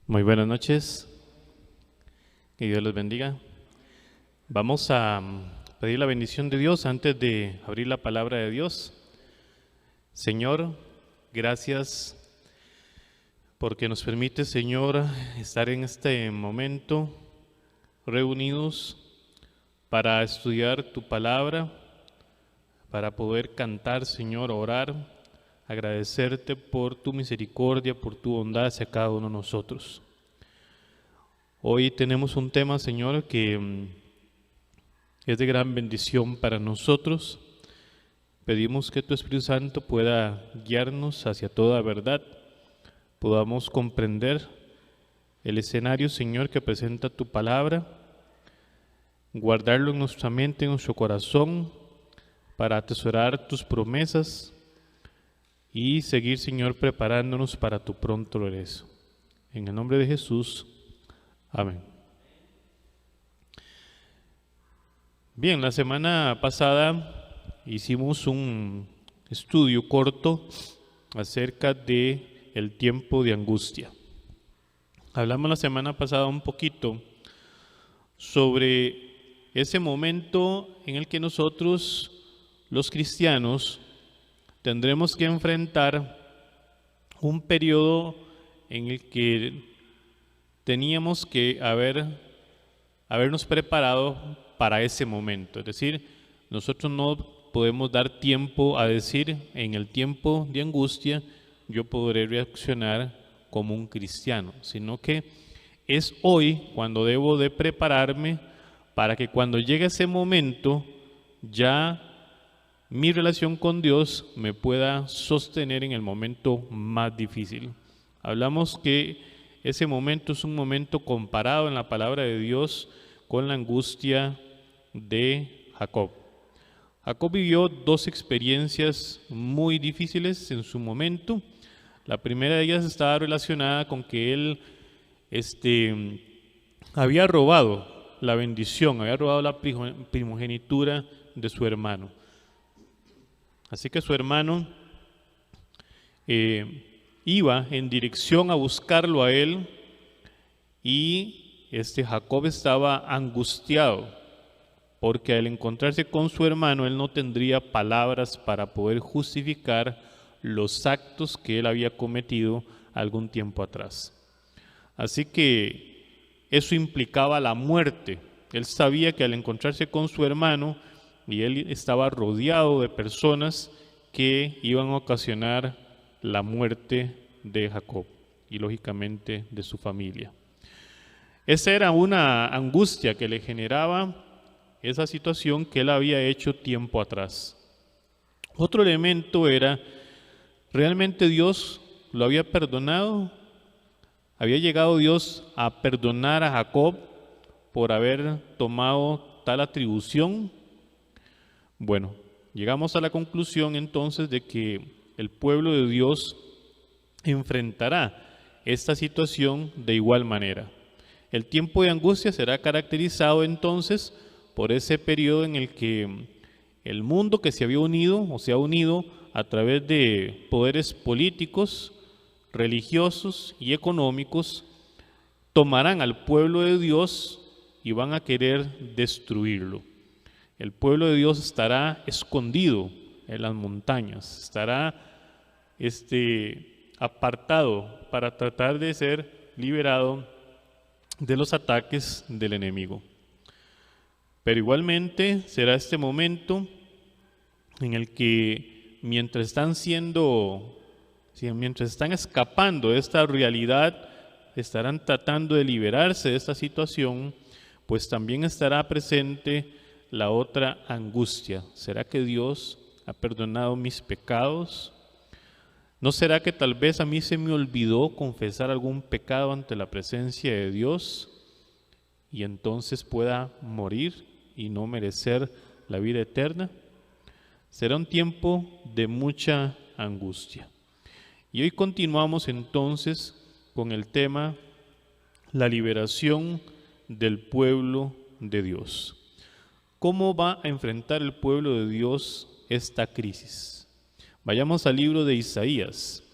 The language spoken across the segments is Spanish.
Muy buenas noches, que Dios los bendiga. Vamos a pedir la bendición de Dios antes de abrir la palabra de Dios. Señor, gracias porque nos permite, Señor, estar en este momento reunidos para estudiar tu palabra, para poder cantar, Señor, orar, agradecerte por tu misericordia, por tu bondad hacia cada uno de nosotros. Hoy tenemos un tema, Señor, que es de gran bendición para nosotros. Pedimos que tu Espíritu Santo pueda guiarnos hacia toda verdad, podamos comprender el escenario, Señor, que presenta tu palabra, guardarlo en nuestra mente, en nuestro corazón, para atesorar tus promesas y seguir, Señor, preparándonos para tu pronto regreso. En el nombre de Jesús, amén. Bien, la semana pasada hicimos un estudio corto acerca de el tiempo de angustia. Hablamos la semana pasada un poquito sobre ese momento en el que nosotros, los cristianos, tendremos que enfrentar un periodo en el que teníamos que habernos preparado para ese momento. Es decir, nosotros no podemos dar tiempo a decir, en el tiempo de angustia, yo podré reaccionar como un cristiano, sino que es hoy cuando debo de prepararme para que cuando llegue ese momento, ya mi relación con Dios me pueda sostener en el momento más difícil. Hablamos que ese momento es un momento comparado en la palabra de Dios con la angustia de Jacob. Jacob vivió dos experiencias muy difíciles en su momento. La primera de ellas estaba relacionada con que él había robado la bendición, había robado la primogenitura de su hermano. Así que su hermano iba en dirección a buscarlo a él y Jacob estaba angustiado porque al encontrarse con su hermano él no tendría palabras para poder justificar los actos que él había cometido algún tiempo atrás. Así que eso implicaba la muerte. Él sabía que al encontrarse con su hermano y él estaba rodeado de personas que iban a ocasionar la muerte de Jacob y lógicamente de su familia. Esa era una angustia que le generaba esa situación que él había hecho tiempo atrás. Otro elemento era, ¿realmente Dios lo había perdonado? ¿Había llegado Dios a perdonar a Jacob por haber tomado tal atribución? Bueno, llegamos a la conclusión entonces de que el pueblo de Dios enfrentará esta situación de igual manera. El tiempo de angustia será caracterizado entonces por ese periodo en el que el mundo que se había unido o se ha unido a través de poderes políticos, religiosos y económicos tomarán al pueblo de Dios y van a querer destruirlo. El pueblo de Dios estará escondido en las montañas, estará apartado para tratar de ser liberado de los ataques del enemigo. Pero igualmente será este momento en el que mientras están escapando de esta realidad, estarán tratando de liberarse de esta situación, pues también estará presente la otra angustia. ¿Será que Dios ha perdonado mis pecados? ¿No será que tal vez a mí se me olvidó confesar algún pecado ante la presencia de Dios y entonces pueda morir y no merecer la vida eterna? Será un tiempo de mucha angustia. Y hoy continuamos entonces con el tema la liberación del pueblo de Dios. ¿Cómo va a enfrentar el pueblo de Dios esta crisis? Vayamos al libro de Isaías,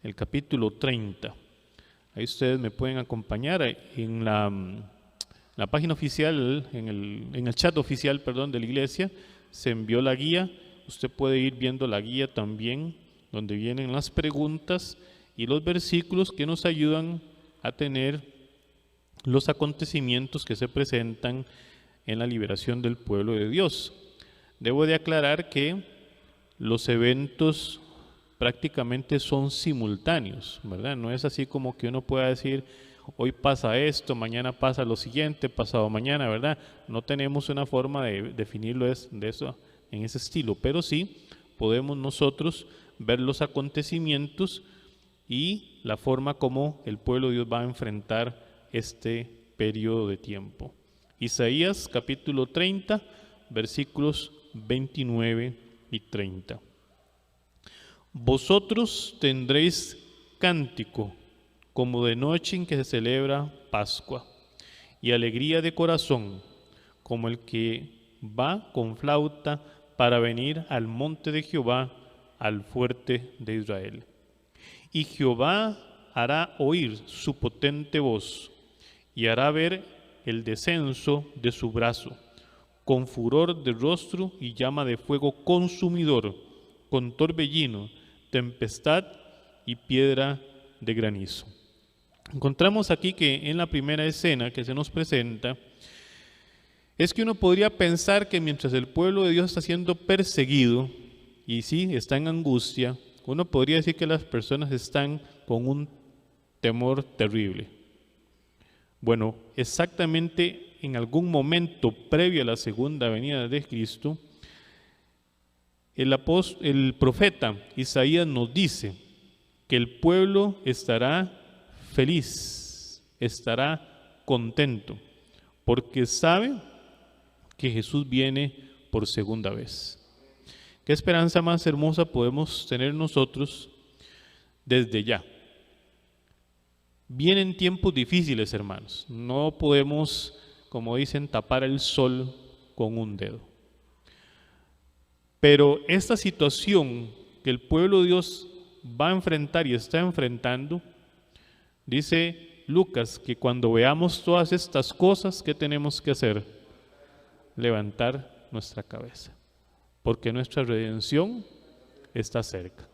el capítulo 30. Ahí ustedes me pueden acompañar en la página oficial, en el chat oficial, perdón, de la iglesia, se envió la guía. Usted puede ir viendo la guía también, donde vienen las preguntas y los versículos que nos ayudan a tener los acontecimientos que se presentan en la liberación del pueblo de Dios. Debo de aclarar que los eventos prácticamente son simultáneos, ¿verdad? No es así como que uno pueda decir, hoy pasa esto, mañana pasa lo siguiente, pasado mañana, ¿verdad? No tenemos una forma de definirlo de eso en ese estilo, pero sí podemos nosotros ver los acontecimientos y la forma como el pueblo de Dios va a enfrentar este periodo de tiempo. Isaías capítulo 30, versículos 29 y 30. Vosotros tendréis cántico como de noche en que se celebra Pascua, y alegría de corazón como el que va con flauta para venir al monte de Jehová, al fuerte de Israel. Y Jehová hará oír su potente voz, y hará ver el descenso de su brazo, con furor de rostro y llama de fuego consumidor, con torbellino, tempestad y piedra de granizo. Encontramos aquí que en la primera escena que se nos presenta, es que uno podría pensar que mientras el pueblo de Dios está siendo perseguido, y sí, está en angustia, uno podría decir que las personas están con un temor terrible. Bueno, exactamente en algún momento previo a la segunda venida de Cristo, el profeta Isaías nos dice que el pueblo estará feliz, estará contento, porque sabe que Jesús viene por segunda vez. ¿Qué esperanza más hermosa podemos tener nosotros desde ya? Vienen tiempos difíciles, hermanos. No podemos, como dicen, tapar el sol con un dedo. Pero esta situación que el pueblo de Dios va a enfrentar y está enfrentando, dice Lucas que cuando veamos todas estas cosas, ¿qué tenemos que hacer? Levantar nuestra cabeza, porque nuestra redención está cerca.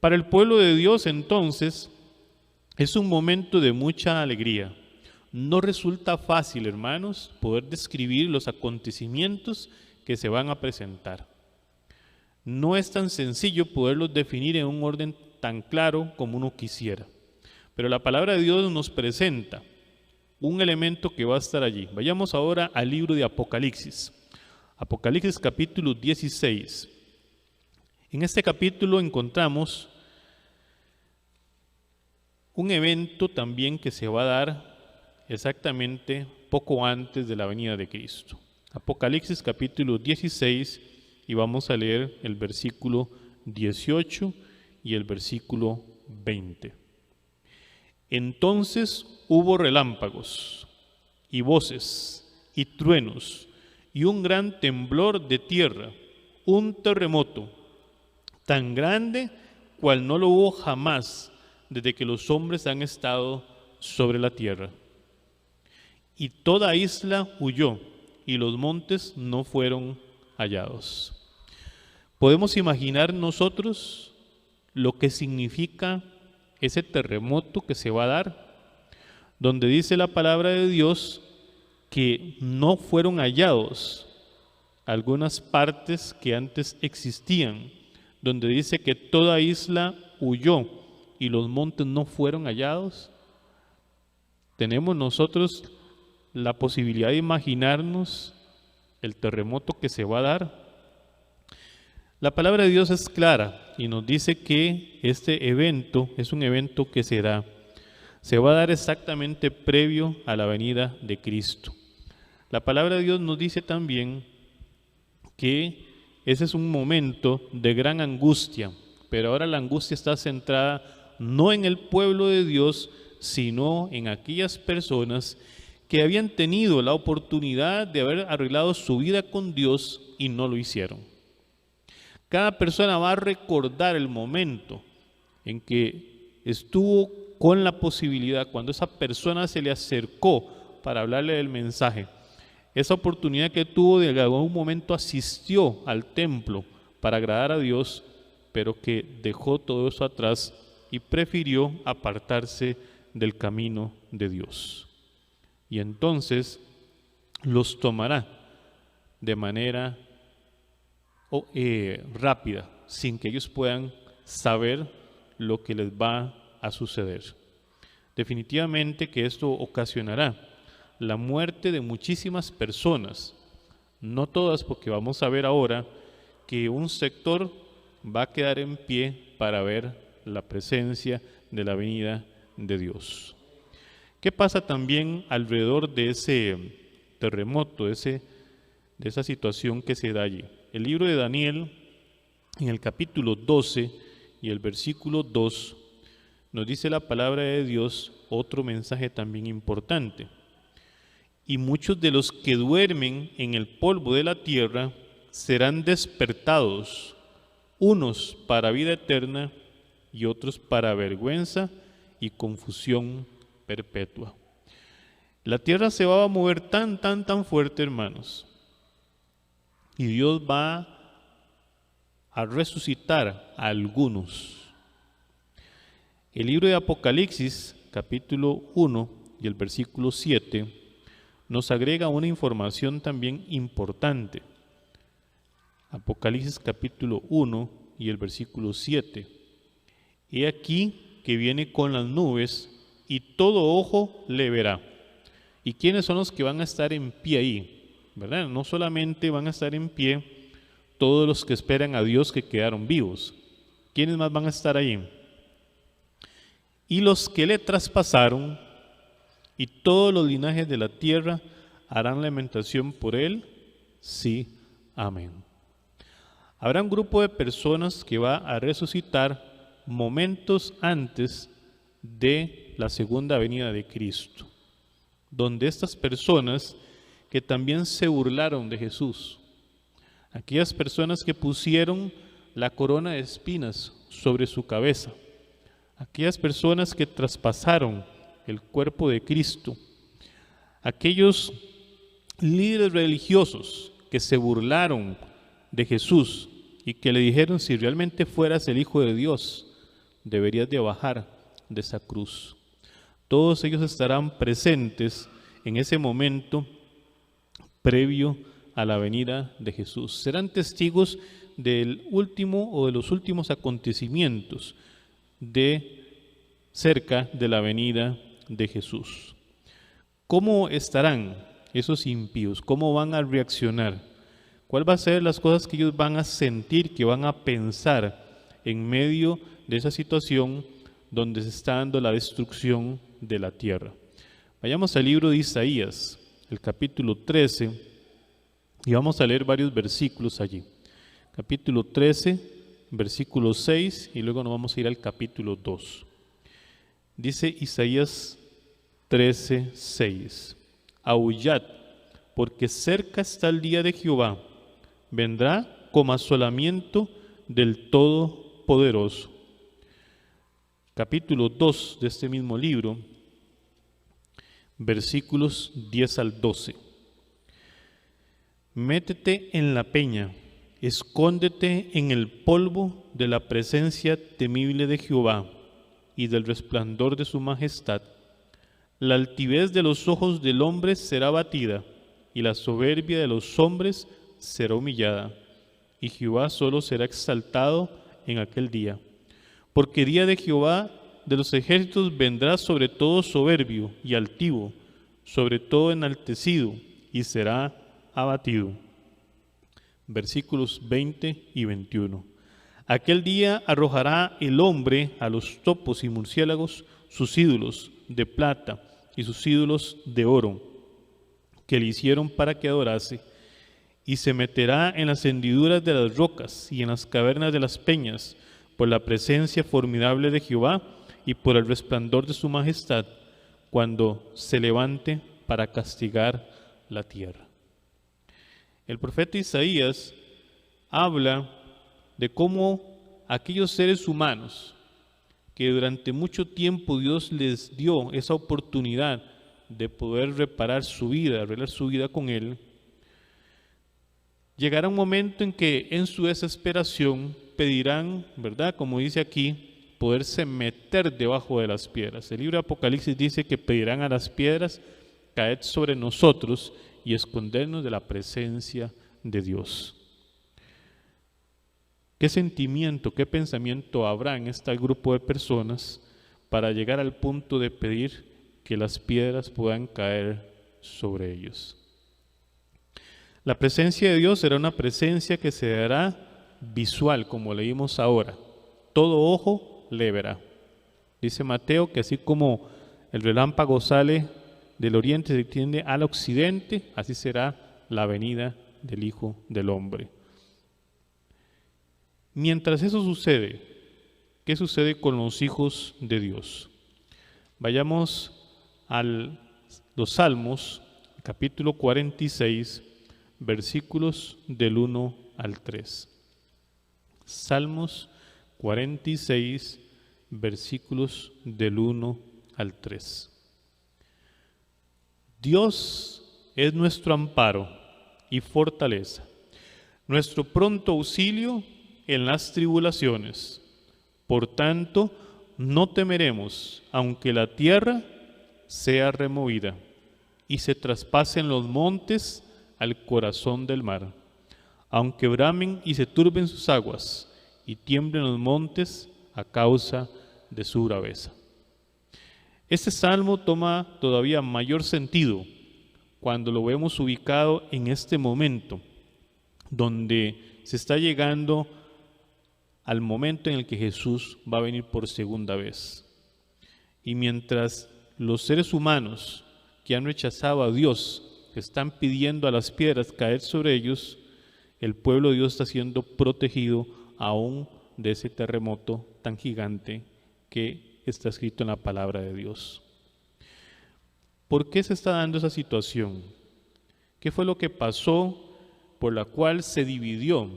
Para el pueblo de Dios, entonces, es un momento de mucha alegría. No resulta fácil, hermanos, poder describir los acontecimientos que se van a presentar. No es tan sencillo poderlos definir en un orden tan claro como uno quisiera. Pero la palabra de Dios nos presenta un elemento que va a estar allí. Vayamos ahora al libro de Apocalipsis. Apocalipsis capítulo 16. En este capítulo encontramos un evento también que se va a dar exactamente poco antes de la venida de Cristo. Apocalipsis capítulo 16 y vamos a leer el versículo 18 y el versículo 20. Entonces hubo relámpagos y voces y truenos y un gran temblor de tierra, un terremoto tan grande cual no lo hubo jamás desde que los hombres han estado sobre la tierra. Y toda isla huyó y los montes no fueron hallados. ¿Podemos imaginar nosotros lo que significa ese terremoto que se va a dar? Donde dice la palabra de Dios que no fueron hallados algunas partes que antes existían, donde dice que toda isla huyó y los montes no fueron hallados. Tenemos nosotros la posibilidad de imaginarnos el terremoto que se va a dar. La palabra de Dios es clara y nos dice que este evento es un evento que se va a dar exactamente previo a la venida de Cristo. La palabra de Dios nos dice también que ese es un momento de gran angustia, pero ahora la angustia está centrada no en el pueblo de Dios, sino en aquellas personas que habían tenido la oportunidad de haber arreglado su vida con Dios y no lo hicieron. Cada persona va a recordar el momento en que estuvo con la posibilidad, cuando esa persona se le acercó para hablarle del mensaje, esa oportunidad que tuvo de en algún momento asistió al templo para agradar a Dios, pero que dejó todo eso atrás y prefirió apartarse del camino de Dios. Y entonces los tomará de manera rápida, sin que ellos puedan saber lo que les va a suceder. Definitivamente que esto ocasionará la muerte de muchísimas personas, no todas, porque vamos a ver ahora que un sector va a quedar en pie para ver la presencia de la venida de Dios. ¿Qué pasa también alrededor de ese terremoto, de esa situación que se da allí? El libro de Daniel, en el capítulo 12 y el versículo 2, nos dice la palabra de Dios otro mensaje también importante. Y muchos de los que duermen en el polvo de la tierra serán despertados, unos para vida eterna y otros para vergüenza y confusión perpetua. La tierra se va a mover tan fuerte, hermanos, y Dios va a resucitar a algunos. El libro de Apocalipsis, capítulo 1 y el versículo 7, nos agrega una información también importante. Apocalipsis capítulo 1 y el versículo 7. He aquí que viene con las nubes y todo ojo le verá. ¿Y quiénes son los que van a estar en pie ahí? ¿Verdad? No solamente van a estar en pie todos los que esperan a Dios que quedaron vivos. ¿Quiénes más van a estar ahí? Y los que le traspasaron, y todos los linajes de la tierra harán lamentación por él. Sí, amén. Habrá un grupo de personas que va a resucitar momentos antes de la segunda venida de Cristo, donde estas personas que también se burlaron de Jesús, aquellas personas que pusieron la corona de espinas sobre su cabeza, aquellas personas que traspasaron el cuerpo de Cristo, aquellos líderes religiosos que se burlaron de Jesús y que le dijeron: si realmente fueras el Hijo de Dios, deberías de bajar de esa cruz. Todos ellos estarán presentes en ese momento previo a la venida de Jesús. Serán testigos del último o de los últimos acontecimientos cerca de la venida de Jesús. ¿Cómo estarán esos impíos? ¿Cómo van a reaccionar? ¿Cuál va a ser las cosas que ellos van a sentir, que van a pensar en medio de esa situación donde se está dando la destrucción de la tierra? Vayamos al libro de Isaías, el capítulo 13, y vamos a leer varios versículos allí. Capítulo 13, versículo 6, y luego nos vamos a ir al capítulo 2. Dice Isaías 13, 6. Aullad, porque cerca está el día de Jehová, vendrá como asolamiento del Todopoderoso. Capítulo 2 de este mismo libro, versículos 10 al 12. Métete en la peña, escóndete en el polvo de la presencia temible de Jehová y del resplandor de su majestad. La altivez de los ojos del hombre será abatida, y la soberbia de los hombres será humillada, y Jehová solo será exaltado en aquel día. Porque día de Jehová de los ejércitos vendrá sobre todo soberbio y altivo, sobre todo enaltecido, y será abatido. Versículos 20 y 21. Aquel día arrojará el hombre a los topos y murciélagos sus ídolos de plata y sus ídolos de oro que le hicieron para que adorase, y se meterá en las hendiduras de las rocas y en las cavernas de las peñas por la presencia formidable de Jehová y por el resplandor de su majestad, cuando se levante para castigar la tierra. El profeta Isaías habla de cómo aquellos seres humanos que durante mucho tiempo Dios les dio esa oportunidad de poder reparar su vida, arreglar su vida con Él, llegará un momento en que en su desesperación pedirán, ¿verdad? Como dice aquí, poderse meter debajo de las piedras. El libro de Apocalipsis dice que pedirán a las piedras caer sobre nosotros y escondernos de la presencia de Dios. ¿Qué sentimiento, qué pensamiento habrá en este grupo de personas para llegar al punto de pedir que las piedras puedan caer sobre ellos? La presencia de Dios será una presencia que se dará visual, como leímos ahora. Todo ojo le verá. Dice Mateo que así como el relámpago sale del oriente y se extiende al occidente, así será la venida del Hijo del Hombre. Mientras eso sucede, ¿qué sucede con los hijos de Dios? Vayamos a los Salmos, capítulo 46, versículos del 1 al 3. Salmos 46, versículos del 1 al 3. Dios es nuestro amparo y fortaleza, nuestro pronto auxilio en las tribulaciones. Por tanto, no temeremos, aunque la tierra sea removida y se traspasen los montes al corazón del mar, aunque bramen y se turben sus aguas y tiemblen los montes a causa de su braveza. Este salmo toma todavía mayor sentido cuando lo vemos ubicado en este momento, donde se está llegando al momento en el que Jesús va a venir por segunda vez. Y mientras los seres humanos que han rechazado a Dios están pidiendo a las piedras caer sobre ellos, el pueblo de Dios está siendo protegido aún de ese terremoto tan gigante que está escrito en la palabra de Dios. ¿Por qué se está dando esa situación? ¿Qué fue lo que pasó por la cual se dividió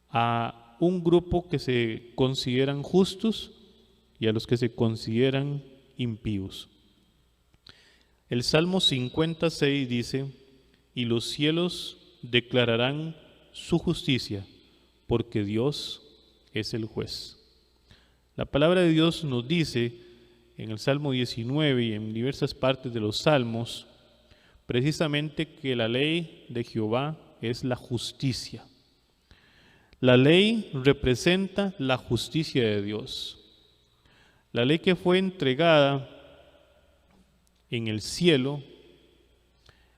a un grupo que se consideran justos y a los que se consideran impíos? El Salmo 56 dice: y los cielos declararán su justicia, porque Dios es el juez. La palabra de Dios nos dice en el Salmo 19 y en diversas partes de los Salmos, precisamente que la ley de Jehová es la justicia. La ley representa la justicia de Dios. La ley que fue entregada en el cielo,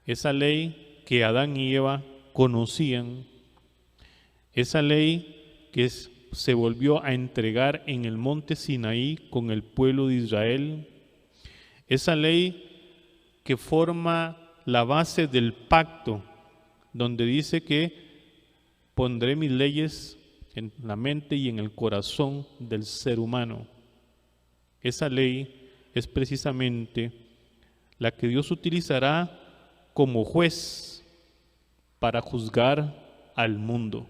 esa ley que Adán y Eva conocían, esa ley que se volvió a entregar en el monte Sinaí con el pueblo de Israel, esa ley que forma la base del pacto, donde dice que pondré mis leyes en la mente y en el corazón del ser humano. Esa ley es precisamente la que Dios utilizará como juez para juzgar al mundo.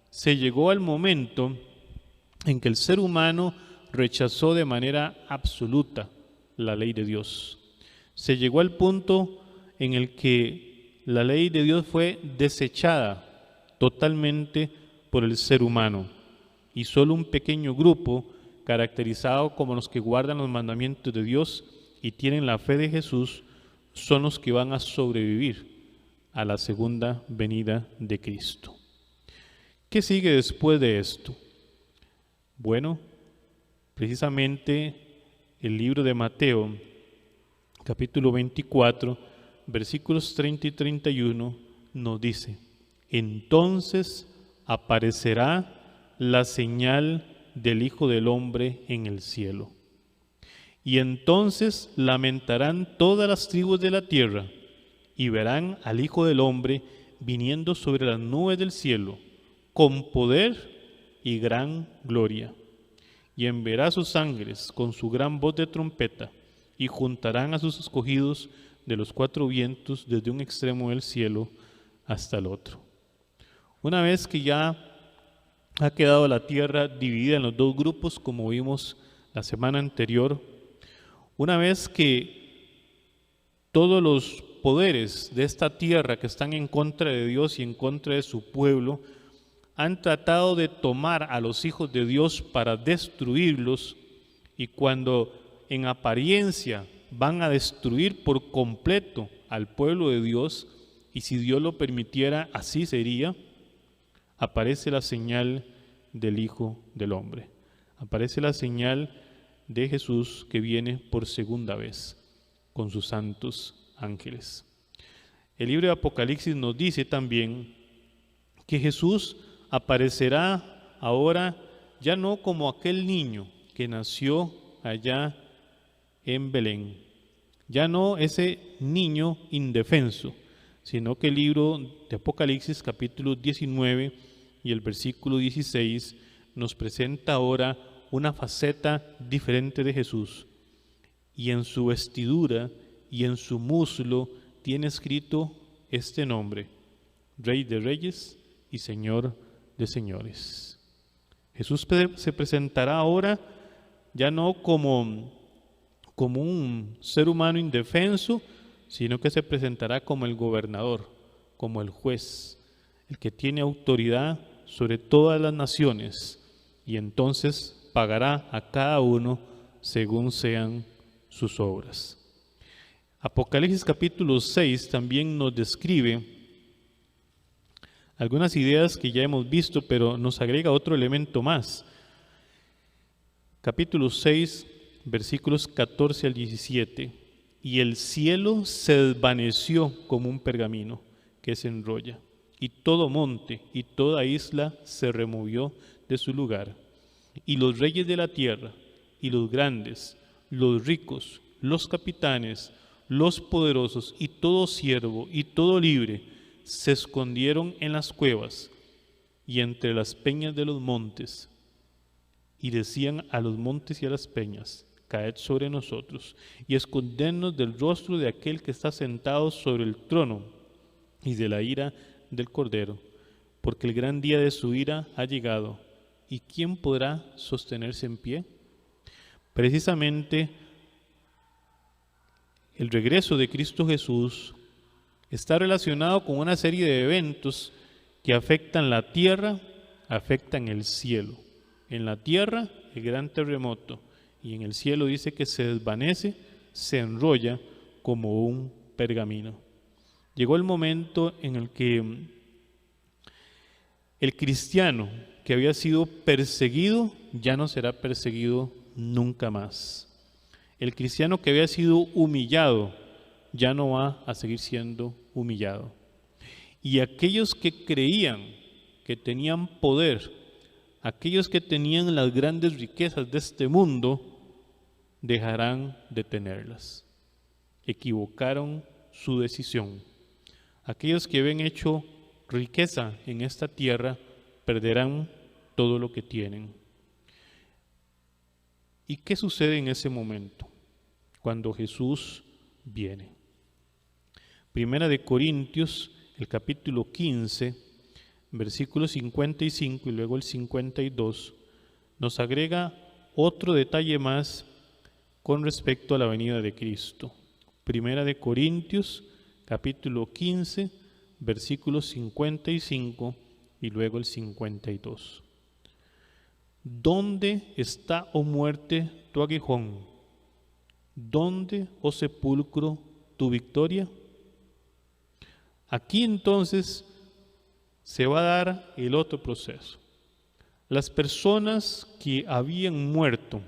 Se llegó al momento en que el ser humano rechazó de manera absoluta la ley de Dios. Se llegó al punto en el que la ley de Dios fue desechada totalmente por el ser humano, y solo un pequeño grupo, caracterizado como los que guardan los mandamientos de Dios y tienen la fe de Jesús, son los que van a sobrevivir a la segunda venida de Cristo. ¿Qué sigue después de esto? Bueno, precisamente el libro de Mateo, capítulo 24, versículos 30 y 31, nos dice: entonces aparecerá la señal del Hijo del Hombre en el cielo. Y entonces lamentarán todas las tribus de la tierra y verán al Hijo del Hombre viniendo sobre las nubes del cielo con poder y gran gloria. Y enviará a sus ángeles con su gran voz de trompeta y juntarán a sus escogidos de los cuatro vientos desde un extremo del cielo hasta el otro. Una vez que ya ha quedado la tierra dividida en los dos grupos, como vimos la semana anterior, una vez que todos los poderes de esta tierra que están en contra de Dios y en contra de su pueblo han tratado de tomar a los hijos de Dios para destruirlos, y cuando en apariencia van a destruir por completo al pueblo de Dios, y si Dios lo permitiera así sería, aparece la señal del Hijo del Hombre, aparece la señal de Jesús que viene por segunda vez con sus santos ángeles. El libro de Apocalipsis nos dice también que Jesús aparecerá ahora ya no como aquel niño que nació allá en Belén, ya no ese niño indefenso, sino que el libro de Apocalipsis capítulo 19 y el versículo 16 nos presenta ahora una faceta diferente de Jesús, y en su vestidura y en su muslo tiene escrito este nombre: Rey de Reyes y Señor de Señores. Jesús se presentará ahora ya no como un ser humano indefenso, sino que se presentará como el gobernador, como el juez, el que tiene autoridad sobre todas las naciones, y entonces pagará a cada uno según sean sus obras. Apocalipsis capítulo 6 también nos describe algunas ideas que ya hemos visto, pero nos agrega otro elemento más. Capítulo 6, versículos 14 al 17. Y el cielo se desvaneció como un pergamino que se enrolla, y todo monte y toda isla se removió de su lugar. Y los reyes de la tierra, y los grandes, los ricos, los capitanes, los poderosos, y todo siervo, y todo libre, se escondieron en las cuevas y entre las peñas de los montes, y decían a los montes y a las peñas: caed sobre nosotros, y escondednos del rostro de aquel que está sentado sobre el trono, y de la ira del Cordero, porque el gran día de su ira ha llegado, ¿y quién podrá sostenerse en pie? Precisamente el regreso de Cristo Jesús está relacionado con una serie de eventos que afectan la tierra, afectan el cielo. En la tierra, el gran terremoto, y en el cielo dice que se desvanece, se enrolla como un pergamino. Llegó el momento en el que el cristiano que había sido perseguido ya no será perseguido nunca más. El cristiano que había sido humillado ya no va a seguir siendo humillado. Y aquellos que creían que tenían poder, aquellos que tenían las grandes riquezas de este mundo, dejarán de tenerlas. Equivocaron su decisión. Aquellos que habían hecho riqueza en esta tierra perderán todo lo que tienen. ¿Y qué sucede en ese momento? Cuando Jesús viene. Primera de Corintios, el capítulo 15, versículo 55 y luego el 52, nos agrega otro detalle más con respecto a la venida de Cristo. Primera de Corintios, capítulo 15, versículos 55 y luego el 52. ¿Dónde está, oh muerte, tu aguijón? ¿Dónde, oh sepulcro, tu victoria? Aquí entonces se va a dar el otro proceso. Las personas que habían muerto,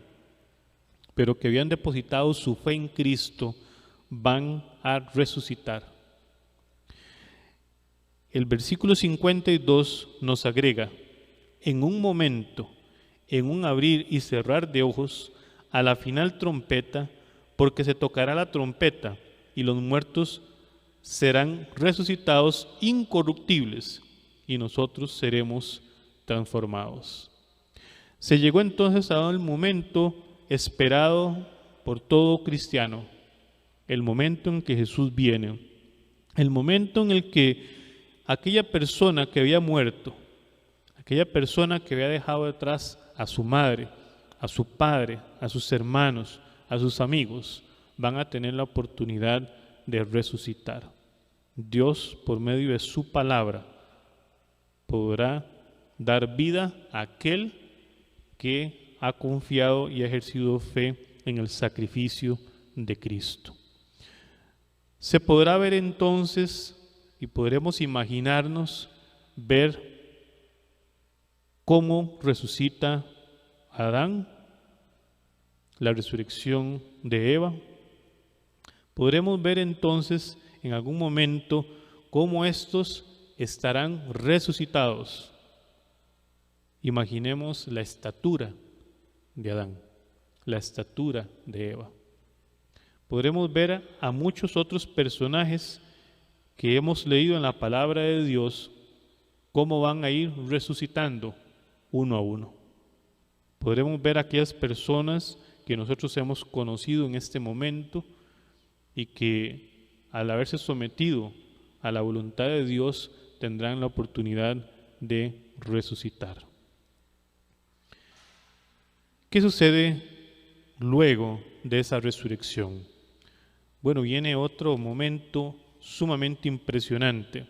pero que habían depositado su fe en Cristo, van a resucitar. El versículo 52 nos agrega: en un momento, en un abrir y cerrar de ojos, a la final trompeta, porque se tocará la trompeta, y los muertos serán resucitados incorruptibles, y nosotros seremos transformados. Se llegó entonces a el momento esperado por todo cristiano, el momento en que Jesús viene, el momento en el que aquella persona que había muerto, aquella persona que había dejado detrás a su madre, a su padre, a sus hermanos, a sus amigos, van a tener la oportunidad de resucitar. Dios, por medio de su palabra, podrá dar vida a aquel que ha confiado y ha ejercido fe en el sacrificio de Cristo. Se podrá ver entonces, y podremos imaginarnos, ver cómo resucita Adán, la resurrección de Eva. Podremos ver entonces en algún momento cómo estos estarán resucitados. Imaginemos la estatura de Adán, la estatura de Eva. Podremos ver a muchos otros personajes que hemos leído en la palabra de Dios, cómo van a ir resucitando uno a uno. Podremos ver a aquellas personas que nosotros hemos conocido en este momento y que al haberse sometido a la voluntad de Dios tendrán la oportunidad de resucitar. ¿Qué sucede luego de esa resurrección? Bueno, viene otro momento sumamente impresionante.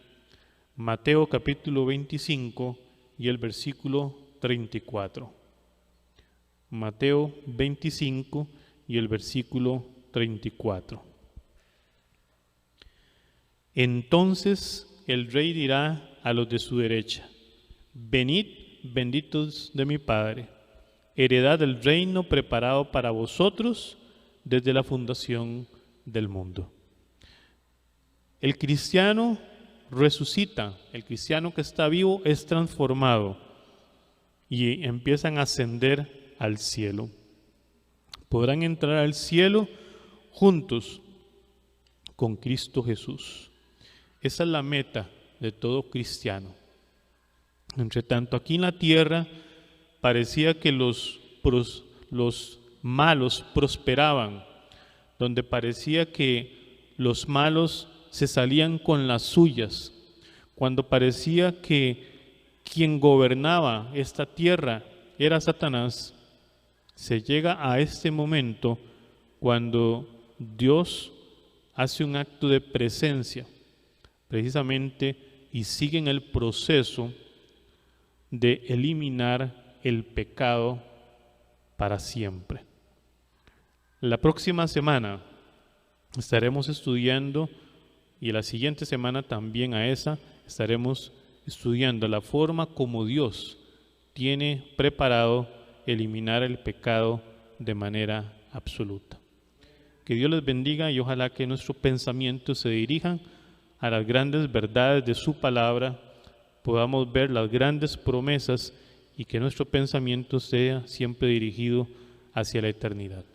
Mateo capítulo 25 y el versículo 34. Mateo 25 y el versículo 34. Entonces el rey dirá a los de su derecha: venid, benditos de mi Padre, heredad del reino preparado para vosotros desde la fundación del mundo. El cristiano resucita, el cristiano que está vivo es transformado y empiezan a ascender al cielo. Podrán entrar al cielo juntos con Cristo Jesús. Esa es la meta de todo cristiano. Entre tanto, aquí en la tierra parecía que los malos prosperaban, donde parecía que los malos se salían con las suyas, cuando parecía que quien gobernaba esta tierra era Satanás. Se llega a este momento cuando Dios hace un acto de presencia, precisamente, y sigue en el proceso de eliminar el pecado para siempre. La próxima semana estaremos estudiando, y la siguiente semana también a esa, estaremos estudiando la forma como Dios tiene preparado eliminar el pecado de manera absoluta. Que Dios les bendiga y ojalá que nuestros pensamientos se dirijan a las grandes verdades de su palabra, podamos ver las grandes promesas y que nuestro pensamiento sea siempre dirigido hacia la eternidad.